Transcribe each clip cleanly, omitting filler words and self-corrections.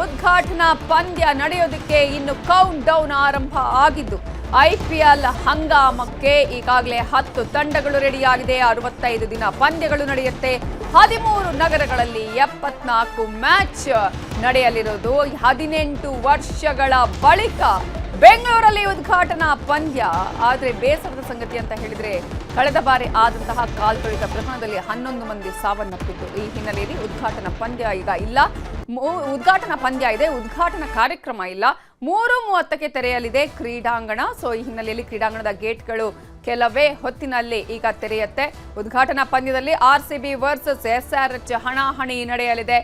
ಉದ್ಘಾಟನಾ ಪಂದ್ಯ ನಡೆಯೋದಕ್ಕೆ ಇನ್ನು ಕೌಂಟ್ ಡೌನ್ ಆರಂಭ ಆಗಿದ್ದು IPL ಹಂಗಾಮಕ್ಕೆ ಈಗಾಗಲೇ 10 ತಂಡಗಳು ರೆಡಿಯಾಗಿದೆ. 65 ದಿನ ಪಂದ್ಯಗಳು ನಡೆಯುತ್ತೆ. 13 ನಗರಗಳಲ್ಲಿ 74 ಮ್ಯಾಚ್ ನಡೆಯಲಿರೋದು. 18 ವರ್ಷಗಳ ಬಳಿಕ ಬೆಂಗಳೂರಲ್ಲಿ ಉದ್ಘಾಟನಾ ಪಂದ್ಯ. ಆದರೆ ಬೇಸರದ ಸಂಗತಿ ಅಂತ ಹೇಳಿದ್ರೆ ಕಳೆದ ಬಾರಿ ಆದಂತಹ ಕಾಲ್ತುಳಿತ ಪ್ರಕರಣದಲ್ಲಿ 11 ಮಂದಿ ಸಾವನ್ನಪ್ಪಿದ್ದು. ಈ ಹಿನ್ನೆಲೆಯಲ್ಲಿ ಉದ್ಘಾಟನಾ ಪಂದ್ಯ ಈಗ ಇಲ್ಲ. ಉದ್ಘಾಟನಾ ಪಂದ್ಯ ಇದೆ, ಉದ್ಘಾಟನಾ ಕಾರ್ಯಕ್ರಮ ಇಲ್ಲ. 3:30ಕ್ಕೆ ತೆರೆಯಲಿದೆ ಕ್ರೀಡಾಂಗಣ. ಸೊ ಈ ಹಿನ್ನೆಲೆಯಲ್ಲಿ ಕ್ರೀಡಾಂಗಣದ ಗೇಟ್ಗಳು ಕೆಲವೇ ಹೊತ್ತಿನಲ್ಲಿ ಈಗ ತೆರೆಯುತ್ತೆ. ಉದ್ಘಾಟನಾ ಪಂದ್ಯದಲ್ಲಿ RCB ವರ್ಸಸ್ SRH ಹಣಾಹಣಿ ನಡೆಯಲಿದೆ.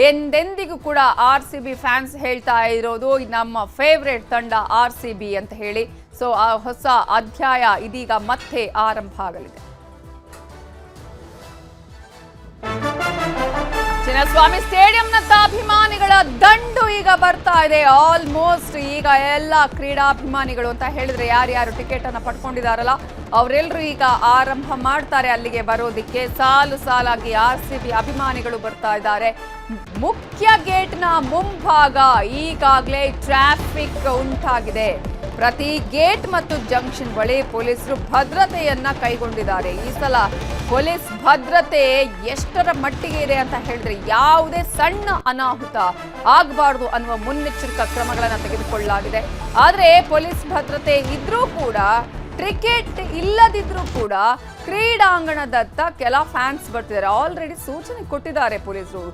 ಎಂದೆಂದಿಗೂ ಕೂಡ RCB ಫ್ಯಾನ್ಸ್ ಹೇಳ್ತಾ ಇರೋದು ನಮ್ಮ ಫೇವ್ರೆಟ್ ತಂಡ RCB ಅಂತ ಹೇಳಿ. ಸೊ ಆ ಹೊಸ ಅಧ್ಯಾಯ ಇದೀಗ ಮತ್ತೆ ಆರಂಭ ಆಗಲಿದೆ. ಚಿನ್ನಸ್ವಾಮಿ ಸ್ಟೇಡಿಯಂನತ್ತ ಅಭಿಮಾನಿಗಳ ದಂಡು ಈಗ ಬರ್ತಾ ಇದೆ. ಆಲ್ಮೋಸ್ಟ್ ಈಗ ಎಲ್ಲ ಕ್ರೀಡಾಭಿಮಾನಿಗಳು ಅಂತ ಹೇಳಿದ್ರೆ ಯಾರ್ಯಾರು ಟಿಕೆಟ್ ಅನ್ನ ಪಡ್ಕೊಂಡಿದಾರಲ್ಲ ಅವರೆಲ್ಲರೂ ಈಗ ಆರಂಭ ಮಾಡ್ತಾರೆ ಅಲ್ಲಿಗೆ ಬರೋದಿಕ್ಕೆ. ಸಾಲು ಸಾಲಾಗಿ RCB ಅಭಿಮಾನಿಗಳು ಬರ್ತಾ ಇದ್ದಾರೆ. ಮುಖ್ಯ ಗೇಟ್ನ ಮುಂಭಾಗ ಈಗಾಗಲೇ ಟ್ರಾಫಿಕ್ ಉಂಟಾಗಿದೆ. ಪ್ರತಿ ಗೇಟ್ ಮತ್ತು ಜಂಕ್ಷನ್ ಬಳಿ ಪೊಲೀಸರು ಭದ್ರತೆಯನ್ನ ಕೈಗೊಂಡಿದ್ದಾರೆ. ಈ ಸಲ ಪೊಲೀಸ್ ಭದ್ರತೆ ಎಷ್ಟರ ಮಟ್ಟಿಗೆ ಇದೆ ಅಂತ ಹೇಳಿದ್ರೆ ಯಾವುದೇ ಸಣ್ಣ ಅನಾಹುತ ಆಗಬಾರ್ದು ಅನ್ನುವ ಮುನ್ನೆಚ್ಚರಿಕಾ ಕ್ರಮಗಳನ್ನು ತೆಗೆದುಕೊಳ್ಳಲಾಗಿದೆ. ಆದರೆ ಪೊಲೀಸ್ ಭದ್ರತೆ ಇದ್ರೂ ಕೂಡ, ಟಿಕೆಟ್ ಇಲ್ಲದಿದ್ರೂ ಕೂಡ ಕ್ರೀಡಾಂಗಣದತ್ತ ಕೆಲ ಫ್ಯಾನ್ಸ್ ಬರ್ತಿದ್ದಾರೆ. ಆಲ್ರೆಡಿ ಸೂಚನೆ ಕೊಟ್ಟಿದ್ದಾರೆ ಪೊಲೀಸರು.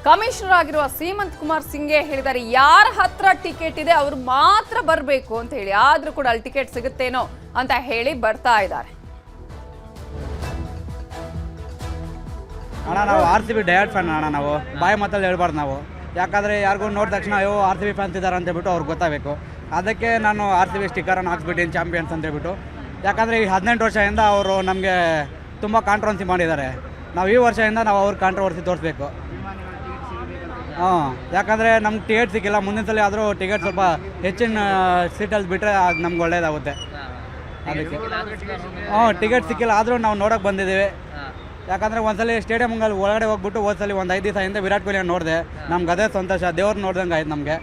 ಕಮಿಷನರ್ ಆಗಿರುವ ಸೀಮಂತ್ ಕುಮಾರ್ ಸಿಂಘೆ ಹೇಳಿದ್ದಾರೆ, ಯಾರ ಹತ್ರ ಟಿಕೆಟ್ ಇದೆ ಅವರು ಮಾತ್ರ ಬರಬೇಕು ಅಂತ ಹೇಳಿ. ಆದ್ರೂ ಕೂಡ ಅಲ್ಲಿ ಟಿಕೆಟ್ ಸಿಗುತ್ತೇನೋ ಅಂತ ಹೇಳಿ ಬರ್ತಾ ಇದ್ದಾರೆ. ಅಣ್ಣ ನಾವು RCB ಡಯಟ್ ಫ್ಯಾನ್ ಅಣ್ಣ. ನಾವು ಬಾಯಿ ಮಾತಲ್ಲಿ ಹೇಳ್ಬಾರ್ದು ನಾವು. ಯಾಕಂದರೆ ಯಾರಿಗೂ ನೋಡಿದ ತಕ್ಷಣ ಅಯ್ಯೋ RCB ಫ್ಯಾನ್ಸ್ ಇದ್ದಾರೆ ಅಂತ ಹೇಳ್ಬಿಟ್ಟು ಅವ್ರಿಗೆ ಗೊತ್ತಾಗಬೇಕು. ಅದಕ್ಕೆ ನಾನು RCB ಸ್ಟಿಕ್ಕರನ್ನು ಹಾಕ್ಸ್ಬಿಟ್ಟಿನಿ ಚಾಂಪಿಯನ್ಸ್ ಅಂತ ಹೇಳ್ಬಿಟ್ಟು. ಯಾಕಂದರೆ ಈ 18 ವರ್ಷದಿಂದ ಅವರು ನಮಗೆ ತುಂಬ ಕಾಂಟ್ರವರ್ಸಿ ಮಾಡಿದ್ದಾರೆ. ನಾವು ಈ ವರ್ಷದಿಂದ ನಾವು ಅವ್ರ ಕಾಂಟ್ರವರ್ಸಿ ತೋರಿಸ್ಬೇಕು. ಯಾಕಂದರೆ ನಮ್ಗೆ ಟಿಕೆಟ್ ಸಿಕ್ಕಿಲ್ಲ. ಮುಂದಿನ ಸಲ ಆದರೂ ಟಿಕೆಟ್ ಸ್ವಲ್ಪ ಹೆಚ್ಚಿನ ಸೀಟಲ್ಲಿ ಬಿಟ್ಟರೆ ಅದು ನಮ್ಗೆ ಒಳ್ಳೇದಾಗುತ್ತೆ. ಅದಕ್ಕೆ ಟಿಕೆಟ್ ಸಿಕ್ಕಿಲ್ಲ ಆದರೂ ನಾವು ನೋಡೋಕೆ ಬಂದಿದ್ದೀವಿ. ಯಾಕಂದರೆ ಒಂದ್ಸಲಿ ಸ್ಟೇಡಿಯಮ್ಗಳಲ್ಲಿ ಒಳಗಡೆ ಹೋಗ್ಬಿಟ್ಟು ಹೋದ್ಸಲಿ ಒಂದು 5 ದಿವಸ ಹಿಂದೆ ವಿರಾಟ್ ಕೊಹ್ಲಿ ನೋಡಿದೆ. ನಮ್ಗೆ ಅದೇ ಸಂತೋಷ, ದೇವ್ರು ನೋಡ್ದಂಗೆ ಆಯ್ತು ನಮಗೆ.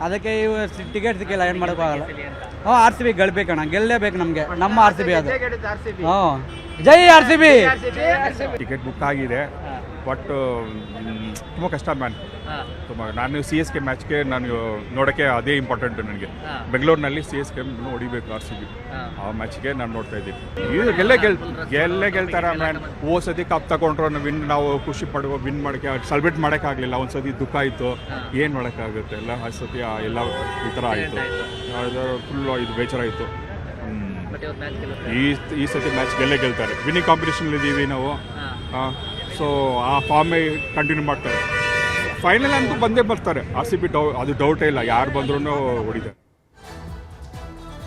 ಅದಕ್ಕೆ ಇವು ಟಿಕೆಟ್ ಸಿಕ್ಕಿಲ್ಲ, ಏನು ಮಾಡೋಕ್ಕಾಗಲ್ಲ. RCB ಗೆಲ್ಬೇಕಣ್ಣ, ಗೆಲ್ಲೇಬೇಕು ನಮಗೆ. ನಮ್ಮ RCB ಅದು. ಜೈ RCB. ಟಿಕೆಟ್ ಬುಕ್ ಆಗಿದೆ, ಬಟ್ ತುಂಬ ಕಷ್ಟ ಮ್ಯಾನ್. ತುಂಬ ನಾನು CSK ಮ್ಯಾಚ್ಗೆ ನಾನು ನೋಡೋಕ್ಕೆ ಅದೇ ಇಂಪಾರ್ಟೆಂಟು ನನಗೆ. ಬೆಂಗಳೂರಿನಲ್ಲಿ CSK ಹೊಡಿಬೇಕು RCB. ಆ ಮ್ಯಾಚ್ಗೆ ನಾನು ನೋಡ್ತಾ ಇದ್ದೀನಿ. ಇದು ಗೆಲ್ಲೇ ಗೆಲ್ತಾರ ಮ್ಯಾನ್. ಸತಿ ಕಪ್ ತಗೊಂಡ್ರು ನಾವು ಖುಷಿ ಪಡುವ, ವಿನ್ ಮಾಡೋಕ್ಕೆ ಸೆಲೆಬ್ರೇಟ್ ಮಾಡೋಕ್ಕಾಗಲಿಲ್ಲ. ಒಂದು ಸತಿ ದುಃಖ ಆಯಿತು, ಏನು ಮಾಡೋಕ್ಕಾಗುತ್ತೆ. ಎಲ್ಲ ಆ ಸತಿ ಎಲ್ಲ ಈ ಥರ ಆಯಿತು. ಫುಲ್ಲು ಇದು ಬೇಜಾರ ಆಯಿತು. ಈ ಸತಿ ಮ್ಯಾಚ್ ಗೆಲ್ತಾರೆ. ವಿನ್ನಿಂಗ್ ಕಾಂಪಿಟೇಷನ್ ಇದ್ದೀವಿ ನಾವು. ಸೊ ಆ ಫಾರ್ಮೇ ಕಂಟಿನ್ಯೂ ಮಾಡ್ತಾರೆ. ಫೈನಲ್ ಅಂತೂ ಬಂದೇ ಬರ್ತಾರೆ RCB. ಅದು ಡೌಟೇ ಇಲ್ಲ, ಯಾರು ಬಂದ್ರೂ ಹೊಡಿತಾರೆ.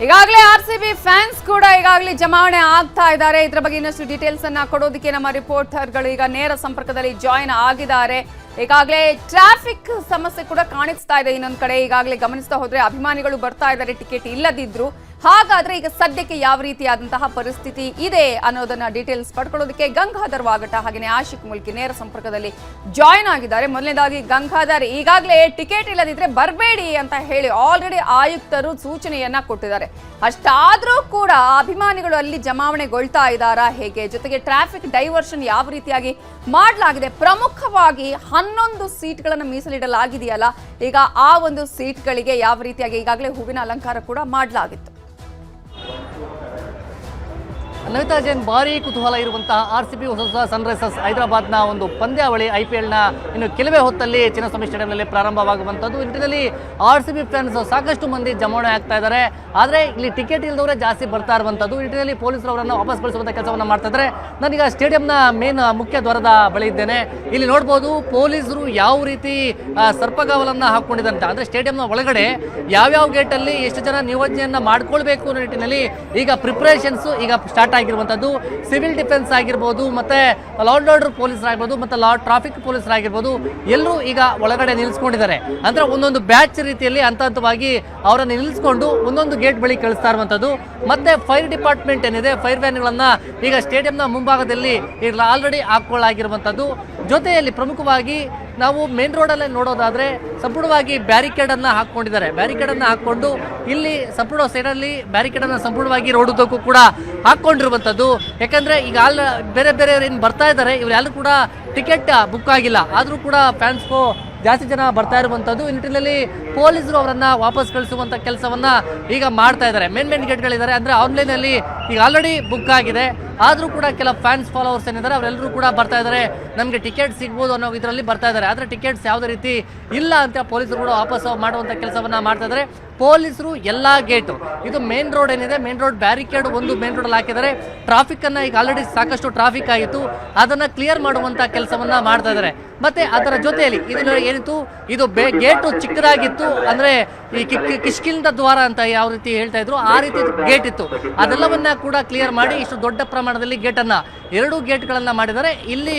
ಈಗಾಗಲೇ RCB ಫ್ಯಾನ್ಸ್ ಕೂಡ ಈಗಾಗಲೇ ಜಮಾವಣೆ ಆಗ್ತಾ ಇದ್ದಾರೆ. ಇದರ ಬಗ್ಗೆ ಇನ್ನಷ್ಟು ಡೀಟೇಲ್ಸ್ ಅನ್ನ ಕೊಡೋದಕ್ಕೆ ನಮ್ಮ ರಿಪೋರ್ಟರ್ಗಳು ಈಗ ನೇರ ಸಂಪರ್ಕದಲ್ಲಿ ಜಾಯಿನ್ ಆಗಿದ್ದಾರೆ. ಈಗಾಗಲೇ ಟ್ರಾಫಿಕ್ ಸಮಸ್ಯೆ ಕೂಡ ಕಾಣಿಸ್ತಾ ಇದೆ. ಇನ್ನೊಂದು ಕಡೆ ಈಗಾಗಲೇ ಗಮನಿಸ್ತಾ ಹೋದ್ರೆ ಅಭಿಮಾನಿಗಳು ಬರ್ತಾ ಇದ್ದಾರೆ ಟಿಕೆಟ್ ಇಲ್ಲದಿದ್ರು. ಹಾಗಾದ್ರೆ ಈಗ ಸದ್ಯಕ್ಕೆ ಯಾವ ರೀತಿಯಾದಂತಹ ಪರಿಸ್ಥಿತಿ ಇದೆ ಅನ್ನೋದನ್ನ ಡೀಟೇಲ್ಸ್ ಪಡ್ಕೊಳ್ಳೋದಕ್ಕೆ ಗಂಗಾಧರ್ ವಾಗಟ ಹಾಗೆಯೇ ಆಶಿಕ್ ಮುಲ್ಕಿ ನೇರ ಸಂಪರ್ಕದಲ್ಲಿ ಜಾಯಿನ್ ಆಗಿದ್ದಾರೆ. ಮೊದಲನೇದಾಗಿ ಗಂಗಾಧರ್, ಈಗಾಗಲೇ ಟಿಕೆಟ್ ಇಲ್ಲದಿದ್ರೆ ಬರಬೇಡಿ ಅಂತ ಹೇಳಿ ಆಲ್ರೆಡಿ ಆಯುಕ್ತರು ಸೂಚನೆಯನ್ನ ಕೊಟ್ಟಿದ್ದಾರೆ. ಅಷ್ಟಾದ್ರೂ ಕೂಡ ಅಭಿಮಾನಿಗಳು ಅಲ್ಲಿ ಜಮಾವಣೆಗೊಳ್ತಾ ಇದ್ದಾರಾ ಹೇಗೆ? ಜೊತೆಗೆ ಟ್ರಾಫಿಕ್ ಡೈವರ್ಷನ್ ಯಾವ ರೀತಿಯಾಗಿ ಮಾಡಲಾಗಿದೆ? ಪ್ರಮುಖವಾಗಿ 11 ಸೀಟ್ಗಳನ್ನು ಮೀಸಲಿಡಲಾಗಿದೆಯಲ್ಲ, ಈಗ ಆ ಒಂದು ಸೀಟ್ಗಳಿಗೆ ಯಾವ ರೀತಿಯಾಗಿ ಈಗಾಗಲೇ ಹೂವಿನ ಅಲಂಕಾರ ಕೂಡ ಮಾಡಲಾಗಿತ್ತು. ನವಿತಾ ಜೈನ್, ಭಾರಿ ಕುತೂಹಲ ಇರುವಂತಹ RCB ವರ್ಸಸ್ ಸನ್ರೈಸರ್ಸ್ ಹೈದರಾಬಾದ್ನ ಒಂದು ಪಂದ್ಯಾವಳಿ IPLನ ಇನ್ನು ಕೆಲವೇ ಹೊತ್ತಲ್ಲಿ ಚಿನ್ನಸ್ವಾಮಿ ಸ್ಟೇಡಿಯಂನಲ್ಲಿ ಪ್ರಾರಂಭವಾಗುವಂಥದ್ದು. ಈ ನಿಟ್ಟಿನಲ್ಲಿ RCB ಫ್ಯಾನ್ಸ್ ಸಾಕಷ್ಟು ಮಂದಿ ಜಮಾವಣೆ ಆಗ್ತಾ ಇದ್ದಾರೆ. ಆದರೆ ಇಲ್ಲಿ ಟಿಕೆಟ್ ಇಲ್ಲದವರೇ ಜಾಸ್ತಿ ಬರ್ತಾ ಇರುವಂಥದ್ದು. ಈ ನಿಟ್ಟಿನಲ್ಲಿ ಪೊಲೀಸರು ಅವರನ್ನು ವಾಪಸ್ ಕಳಿಸುವಂಥ ಕೆಲಸವನ್ನು ಮಾಡ್ತಾ ಇದ್ದಾರೆ. ನಾನೀಗ ಸ್ಟೇಡಿಯಂನ ಮೇನ್ ಮುಖ್ಯ ದ್ವಾರದ ಬಳಿ ಇದ್ದೇನೆ. ಇಲ್ಲಿ ನೋಡ್ಬೋದು ಪೊಲೀಸರು ಯಾವ ರೀತಿ ಸರ್ಪಗಾವಲನ್ನು ಹಾಕ್ಕೊಂಡಿದ್ದಾರೆ ಅಂದರೆ ಸ್ಟೇಡಿಯಂನ ಒಳಗಡೆ ಯಾವ್ಯಾವ ಗೇಟಲ್ಲಿ ಎಷ್ಟು ಜನ ನಿಯೋಜನೆಯನ್ನು ಮಾಡ್ಕೊಳ್ಬೇಕು ಅನ್ನೋ ನಿಟ್ಟಿನಲ್ಲಿ ಈಗ ಪ್ರಿಪ್ರೇಷನ್ಸು ಈಗ ಸ್ಟಾರ್ಟ್ ಆಗಿರುವಂಥದ್ದು. ಸಿವಿಲ್ ಡಿಫೆನ್ಸ್ ಆಗಿರ್ಬೋದು, ಮತ್ತೆ ಲಾ ಅಂಡ್ ಆರ್ಡರ್ ಪೊಲೀಸರಾಗಿರ್ಬೋದು, ಮತ್ತೆ ಟ್ರಾಫಿಕ್ ಪೊಲೀಸರಾಗಿರ್ಬೋದು, ಎಲ್ಲರೂ ಈಗ ಒಳಗಡೆ ನಿಲ್ಲಿಸ್ಕೊಂಡಿದ್ದಾರೆ. ಅಂದರೆ ಒಂದೊಂದು ಬ್ಯಾಚ್ ರೀತಿಯಲ್ಲಿ ಹಂತ ಹಂತವಾಗಿ ಅವರನ್ನು ನಿಲ್ಲಿಸ್ಕೊಂಡು ಒಂದೊಂದು ಗೇಟ್ ಬಳಿ ಕಳಿಸ್ತಾ ಇರುವಂಥದ್ದು. ಮತ್ತೆ ಫೈರ್ ಡಿಪಾರ್ಟ್ಮೆಂಟ್ ಏನಿದೆ, ಫೈರ್ ವ್ಯಾನ್ಗಳನ್ನು ಈಗ ಸ್ಟೇಡಿಯಂನ ಮುಂಭಾಗದಲ್ಲಿ ಆಲ್ರೆಡಿ ಹಾಕೊಳ್ಳಾಗಿರುವಂಥದ್ದು. ಜೊತೆಯಲ್ಲಿ ಪ್ರಮುಖವಾಗಿ ನಾವು ಮೇನ್ ರೋಡಲ್ಲೇ ನೋಡೋದಾದರೆ ಸಂಪೂರ್ಣವಾಗಿ ಬ್ಯಾರಿಕೇಡನ್ನು ಹಾಕ್ಕೊಂಡಿದ್ದಾರೆ. ಬ್ಯಾರಿಕೇಡನ್ನು ಹಾಕ್ಕೊಂಡು ಇಲ್ಲಿ ಸಂಪೂರ್ಣ ಸೈಡಲ್ಲಿ ಬ್ಯಾರಿಕೇಡನ್ನು ಸಂಪೂರ್ಣವಾಗಿ ರೋಡುದ್ದಕ್ಕೂ ಕೂಡ ಹಾಕ್ಕೊಂಡಿರುವಂಥದ್ದು. ಯಾಕಂದರೆ ಈಗ ಬೇರೆ ಬೇರೆಯವ್ರು ಏನು ಬರ್ತಾ ಇದ್ದಾರೆ ಇವ್ರು ಯಾರು ಕೂಡ ಟಿಕೆಟ್ ಬುಕ್ ಆಗಿಲ್ಲ, ಆದರೂ ಕೂಡ ಫ್ಯಾನ್ಸ್ಗೂ ಜಾಸ್ತಿ ಜನ ಬರ್ತಾ ಇರುವಂಥದ್ದು. ಈ ನಿಟ್ಟಿನಲ್ಲಿ ಪೊಲೀಸರು ಅವರನ್ನು ವಾಪಸ್ ಕಳಿಸುವಂಥ ಕೆಲಸವನ್ನು ಈಗ ಮಾಡ್ತಾ ಇದ್ದಾರೆ. ಮೇನ್ ಗೇಟ್ಗಳಿದ್ದಾರೆ, ಅಂದರೆ ಆನ್ಲೈನಲ್ಲಿ ಈಗ ಆಲ್ರೆಡಿ ಬುಕ್ ಆಗಿದೆ, ಆದರೂ ಕೂಡ ಕೆಲವು ಫ್ಯಾನ್ಸ್ ಫಾಲೋವರ್ಸ್ ಏನಿದ್ದಾರೆ ಅವರೆಲ್ಲರೂ ಕೂಡ ಬರ್ತಾ ಇದ್ದಾರೆ, ನಮಗೆ ಟಿಕೆಟ್ ಸಿಗ್ಬೋದು ಅನ್ನೋ ಇದರಲ್ಲಿ ಬರ್ತಾ ಇದ್ದಾರೆ. ಆದರೆ ಟಿಕೆಟ್ಸ್ ಯಾವುದೇ ರೀತಿ ಇಲ್ಲ ಅಂತ ಪೊಲೀಸರು ಕೂಡ ವಾಪಸ್ ಮಾಡುವಂಥ ಕೆಲಸವನ್ನು ಮಾಡ್ತಾ ಇದ್ದಾರೆ. ಪೊಲೀಸರು ಎಲ್ಲ ಗೇಟು, ಇದು ಮೇನ್ ರೋಡ್ ಏನಿದೆ, ಮೇನ್ ರೋಡ್ ಬ್ಯಾರಿಕೇಡ್ ಒಂದು ಮೇನ್ ರೋಡಲ್ಲಿ ಹಾಕಿದ್ದಾರೆ. ಟ್ರಾಫಿಕ್ಕನ್ನು ಈಗ ಆಲ್ರೆಡಿ ಸಾಕಷ್ಟು ಟ್ರಾಫಿಕ್ ಆಗಿತ್ತು, ಅದನ್ನು ಕ್ಲಿಯರ್ ಮಾಡುವಂಥ ಕೆಲಸವನ್ನು ಮಾಡ್ತಾ ಇದ್ದಾರೆ. ಮತ್ತು ಅದರ ಜೊತೆಯಲ್ಲಿ ಇದು ಏನಿತ್ತು, ಇದು ಗೇಟು ಚಿಕ್ಕದಾಗಿತ್ತು, ಅಂದರೆ ಈ ಕಿಷ್ಕಿಂದ ದ್ವಾರ ಅಂತ ಯಾವ ರೀತಿ ಹೇಳ್ತಾ ಇದ್ರು ಆ ರೀತಿ ಗೇಟ್ ಇತ್ತು, ಅದೆಲ್ಲವನ್ನ ಕೂಡ ಕ್ಲಿಯರ್ ಮಾಡಿ ಇಷ್ಟು ದೊಡ್ಡ ಪ್ರಮಾಣದಲ್ಲಿ ಗೇಟನ್ನು 2 ಗೇಟ್ಗಳನ್ನು ಮಾಡಿದ್ದಾರೆ. ಇಲ್ಲಿ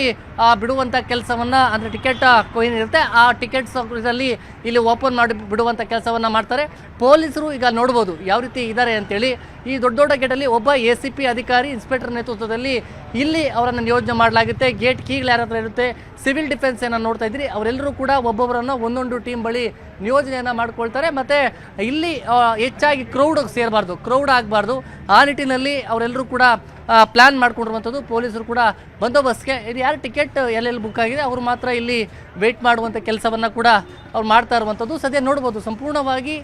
ಬಿಡುವಂಥ ಕೆಲಸವನ್ನು, ಅಂದರೆ ಟಿಕೆಟ್ ಏನಿರುತ್ತೆ ಆ ಟಿಕೆಟ್ಸ್ ಇದರಲ್ಲಿ ಇಲ್ಲಿ ಓಪನ್ ಮಾಡಿ ಬಿಡುವಂಥ ಕೆಲಸವನ್ನು ಮಾಡ್ತಾರೆ. ಪೊಲೀಸರು ಈಗ ನೋಡ್ಬೋದು ಯಾವ ರೀತಿ ಇದ್ದಾರೆ ಅಂತೇಳಿ. ಈ ದೊಡ್ಡ ಗೇಟಲ್ಲಿ ಒಬ್ಬ ACP ಅಧಿಕಾರಿ ಇನ್ಸ್ಪೆಕ್ಟರ್ ನೇತೃತ್ವದಲ್ಲಿ ಇಲ್ಲಿ ಅವರನ್ನು ನಿಯೋಜನೆ ಮಾಡಲಾಗುತ್ತೆ. ಗೇಟ್ ಕೀಗಳು ಯಾರ ಹತ್ರ ಇರುತ್ತೆ, ಸಿವಿಲ್ ಡಿಫೆನ್ಸ್ ಏನೋ ನೋಡ್ತಾ ಇದ್ರಿ, ಅವರೆಲ್ಲರೂ ಕೂಡ ಒಬ್ಬೊಬ್ಬರನ್ನು ಒಂದೊಂದು ಟೀಮ್ ಬಳಿ ನಿಯೋಜನೆಯನ್ನು ಮಾಡ್ಕೊಳ್ತಾರೆ. ಮತ್ತು ಇಲ್ಲಿ ಹೆಚ್ಚಾಗಿ ಕ್ರೌಡ್ ಆಗಬಾರ್ದು, ಆ ನಿಟ್ಟಿನಲ್ಲಿ ಅವರೆಲ್ಲರೂ ಕೂಡ ಪ್ಲ್ಯಾನ್ ಮಾಡ್ಕೊಂಡಿರುವಂಥದ್ದು. ಪೊಲೀಸರು ಕೂಡ ಬಂದೋಬಸ್ತ್ಗೆ ಇದು ಯಾರು ಟಿಕೆಟ್ ಎಲ್ಲೆಲ್ಲಿ ಬುಕ್ ಆಗಿದೆ ಅವರು ಮಾತ್ರ ಇಲ್ಲಿ ವೆಯ್ಟ್ ಮಾಡುವಂಥ ಕೆಲಸವನ್ನು ಕೂಡ ಅವ್ರು ಮಾಡ್ತಾ ಇರುವಂಥದ್ದು. ಸದ್ಯ ನೋಡ್ಬೋದು ಸಂಪೂರ್ಣವಾಗಿ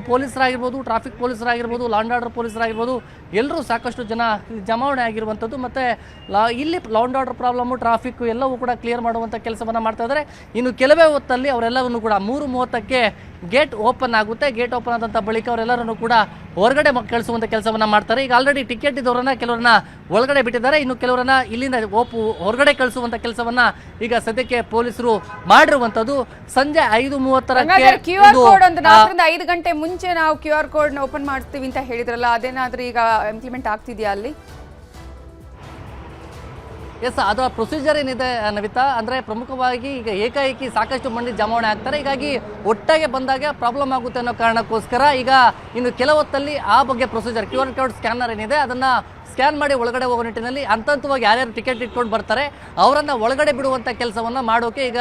ಪೊಲೀಸರಾಗಿರ್ಬೋದು, ಟ್ರಾಫಿಕ್ ಪೊಲೀಸರಾಗಿರ್ಬೋದು, ಲಾ ಆ್ಯಂಡ್ ಆರ್ಡರ್ ಪೊಲೀಸರಾಗಿರ್ಬೋದು, ಎಲ್ಲರೂ ಸಾಕಷ್ಟು ಜನ ಜಮಾವಣೆ ಆಗಿರುವಂಥದ್ದು. ಮತ್ತು ಇಲ್ಲಿ law and order problem, traffic ಎಲ್ಲವೂ ಕೂಡ ಕ್ಲಿಯರ್ ಮಾಡುವಂಥ ಕೆಲಸವನ್ನು ಮಾಡ್ತಾ ಇದ್ದಾರೆ. ಇನ್ನು ಕೆಲವೇ ಹೊತ್ತಲ್ಲಿ ಅವರೆಲ್ಲವನ್ನು ಕೂಡ 3:30ಕ್ಕೆ ಗೇಟ್ ಓಪನ್ ಆಗುತ್ತೆ. ಗೇಟ್ ಓಪನ್ ಆದಂಥ ಬಳಿಕ ಅವರೆಲ್ಲರನ್ನು ಕೂಡ ಹೊರಗಡೆ ಕಳಿಸುವಂಥ ಕೆಲಸವನ್ನು ಮಾಡ್ತಾರೆ. ಈಗ ಆಲ್ರೆಡಿ ಟಿಕೆಟ್ ಇದ್ದವರನ್ನ ಕೆಲವರನ್ನ ಒಳಗಡೆ ಬಿಟ್ಟಿದ್ದಾರೆ, ಇನ್ನು ಕೆಲವರನ್ನ ಇಲ್ಲಿಂದ ಹೊರಗಡೆ ಕಳಿಸುವಂಥ ಕೆಲಸವನ್ನು ಈಗ ಸದ್ಯಕ್ಕೆ ಪೊಲೀಸರು ಮಾಡಿರುವಂಥದ್ದು. ಸಂಜೆ 5:30ಕ್ಕೆ QR ಕೋಡ್ ಒಂದು 4-5 ಗಂಟೆ ಮುಂಚೆ ನಾವು QR ಕೋಡ್ ಓಪನ್ ಮಾಡ್ತೀವಿ ಅಂತ ಹೇಳಿದ್ರಲ್ಲ, ಅದೇನಾದ್ರೂ ಈಗ ಇಂಪ್ಲಿಮೆಂಟ್ ಆಗ್ತಿದೆಯಾ ಅಲ್ಲಿ? ಎಸ್, ಅದರ ಪ್ರೊಸೀಜರ್ ಏನಿದೆ ನವಿತಾ, ಅಂದರೆ ಪ್ರಮುಖವಾಗಿ ಈಗ ಏಕಾಏಕಿ ಸಾಕಷ್ಟು ಮಂದಿ ಜಮಾವಣೆ ಆಗ್ತಾರೆ. ಹೀಗಾಗಿ ಒಟ್ಟಾಗೆ ಬಂದಾಗ ಪ್ರಾಬ್ಲಮ್ ಆಗುತ್ತೆ ಅನ್ನೋ ಕಾರಣಕ್ಕೋಸ್ಕರ ಈಗ ಇನ್ನು ಕೆಲವು ಹೊತ್ತಲ್ಲಿ ಆ ಬಗ್ಗೆ ಪ್ರೊಸೀಜರ್ QR ಕೋಡ್ ಸ್ಕ್ಯಾನರ್ ಏನಿದೆ ಅದನ್ನು ಸ್ಕ್ಯಾನ್ ಮಾಡಿ ಒಳಗಡೆ ಹೋಗೋ ನಿಟ್ಟಿನಲ್ಲಿ ಹಂತವಾಗಿ ಯಾರ್ಯಾರು ಟಿಕೆಟ್ ಇಟ್ಕೊಂಡು ಬರ್ತಾರೆ ಅವರನ್ನು ಒಳಗಡೆ ಬಿಡುವಂಥ ಕೆಲಸವನ್ನು ಮಾಡೋಕೆ ಈಗ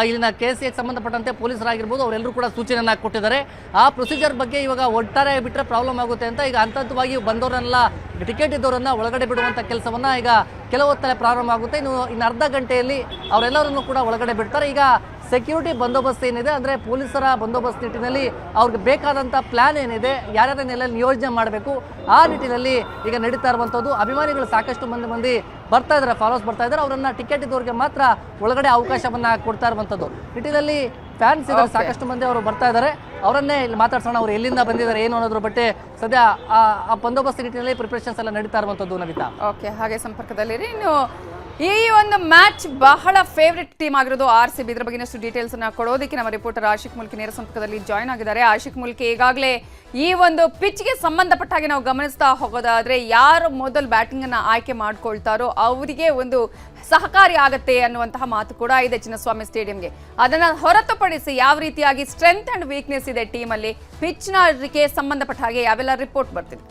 ಇಲ್ಲಿನ KCಗೆ ಸಂಬಂಧಪಟ್ಟಂತೆ ಪೊಲೀಸರಾಗಿರ್ಬೋದು ಅವರೆಲ್ಲರೂ ಕೂಡ ಸೂಚನೆಯನ್ನು ಕೊಟ್ಟಿದ್ದಾರೆ. ಆ ಪ್ರೊಸೀಜರ್ ಬಗ್ಗೆ ಇವಾಗ ಒಟ್ಟಾರೆ ಬಿಟ್ಟರೆ ಪ್ರಾಬ್ಲಮ್ ಆಗುತ್ತೆ ಅಂತ ಈಗ ಹಂತವಾಗಿ ಬಂದವರನ್ನೆಲ್ಲ ಟಿಕೆಟ್ ಇದ್ದವರನ್ನು ಒಳಗಡೆ ಬಿಡುವಂಥ ಕೆಲಸವನ್ನು ಈಗ ಕೆಲವು ಹೊತ್ತಲ್ಲೇ ಪ್ರಾರಂಭ ಆಗುತ್ತೆ. ಇನ್ನು ಅರ್ಧ ಗಂಟೆಯಲ್ಲಿ ಅವರೆಲ್ಲರನ್ನು ಕೂಡ ಒಳಗಡೆ ಬಿಡ್ತಾರೆ. ಈಗ ಸೆಕ್ಯೂರಿಟಿ ಬಂದೋಬಸ್ತ್ ಏನಿದೆ, ಅಂದರೆ ಪೊಲೀಸರ ಬಂದೋಬಸ್ತ್ ನಿಟ್ಟಿನಲ್ಲಿ ಅವ್ರಿಗೆ ಬೇಕಾದಂಥ ಪ್ಲ್ಯಾನ್ ಏನಿದೆ, ಯಾರ್ಯಾರನ್ನೆಲ್ಲ ನಿಯೋಜನೆ ಮಾಡಬೇಕು ಆ ನಿಟ್ಟಿನಲ್ಲಿ ಈಗ ನಡೀತಾ ಇರುವಂಥದ್ದು. ಅಭಿಮಾನಿಗಳು ಸಾಕಷ್ಟು ಮಂದಿ ಬರ್ತಾ ಇದ್ದಾರೆ, ಫಾಲೋವರ್ಸ್ ಬರ್ತಾ ಇದ್ದಾರೆ, ಅವರನ್ನು ಟಿಕೆಟ್ ಇದ್ದವ್ರಿಗೆ ಮಾತ್ರ ಒಳಗಡೆ ಅವಕಾಶವನ್ನು ಕೊಡ್ತಾ ಇರುವಂಥದ್ದು ನಿಟ್ಟಿನಲ್ಲಿ ಫ್ಯಾನ್ಸ್ ಇದ್ದಾರೆ, ಸಾಕಷ್ಟು ಮಂದಿ ಅವರು ಬರ್ತಾ ಇದ್ದಾರೆ. ಅವರನ್ನೇ ಇಲ್ಲಿ ಮಾತಾಡ್ಸೋಣ, ಅವರು ಎಲ್ಲಿಂದ ಬಂದಿದ್ದಾರೆ ಏನು ಅನ್ನೋದ್ರ ಬಗ್ಗೆ ಸದ್ಯ ಆ ಬಂದೋಬಸ್ತ್ ನಿಟ್ಟಿನಲ್ಲಿ ಪ್ರಿಪರೇಷನ್ಸ್ ಎಲ್ಲ ನಡೀತಾ ಇರುವಂಥದ್ದು. ನವಿತಾ, ಓಕೆ, ಹಾಗೆ ಸಂಪರ್ಕದಲ್ಲಿರಿ. ಇನ್ನು ಈ ಒಂದು ಮ್ಯಾಚ್ ಬಹಳ ಫೇವ್ರೆಟ್ ಟೀಮ್ ಆಗಿರೋದು RCB. ಇದ್ರ ಬಗ್ಗೆ ಇನ್ನಷ್ಟು ಡೀಟೇಲ್ಸ್ ಅನ್ನ ಕೊಡೋದಕ್ಕೆ ನಮ್ಮ ರಿಪೋರ್ಟರ್ ಆಶಿಕ್ ಮುಲ್ಕಿ ನೇರ ಸಂಪರ್ಕದಲ್ಲಿ ಜಾಯ್ನ್ ಆಗಿದ್ದಾರೆ. ಆಶಿಕ್ ಮುಲ್ಕಿ, ಈಗಾಗಲೇ ಈ ಒಂದು ಪಿಚ್ಗೆ ಸಂಬಂಧಪಟ್ಟ ಹಾಗೆ ನಾವು ಗಮನಿಸ್ತಾ ಹೋಗೋದಾದ್ರೆ ಯಾರು ಮೊದಲು ಬ್ಯಾಟಿಂಗ್ ಅನ್ನ ಆಯ್ಕೆ ಮಾಡ್ಕೊಳ್ತಾರೋ ಅವರಿಗೆ ಒಂದು ಸಹಕಾರಿ ಆಗತ್ತೆ ಅನ್ನುವಂತಹ ಮಾತು ಕೂಡ ಇದೆ ಚಿನ್ನಸ್ವಾಮಿ ಸ್ಟೇಡಿಯಂಗೆ. ಅದನ್ನ ಹೊರತುಪಡಿಸಿ ಯಾವ ರೀತಿಯಾಗಿ ಸ್ಟ್ರೆಂತ್ ಅಂಡ್ ವೀಕ್ನೆಸ್ ಇದೆ ಟೀಮ್ ಅಲ್ಲಿ, ಪಿಚ್ ಗೆ ಸಂಬಂಧಪಟ್ಟ ಹಾಗೆ ಯಾವೆಲ್ಲ ರಿಪೋರ್ಟ್ ಬರ್ತಿದೆ?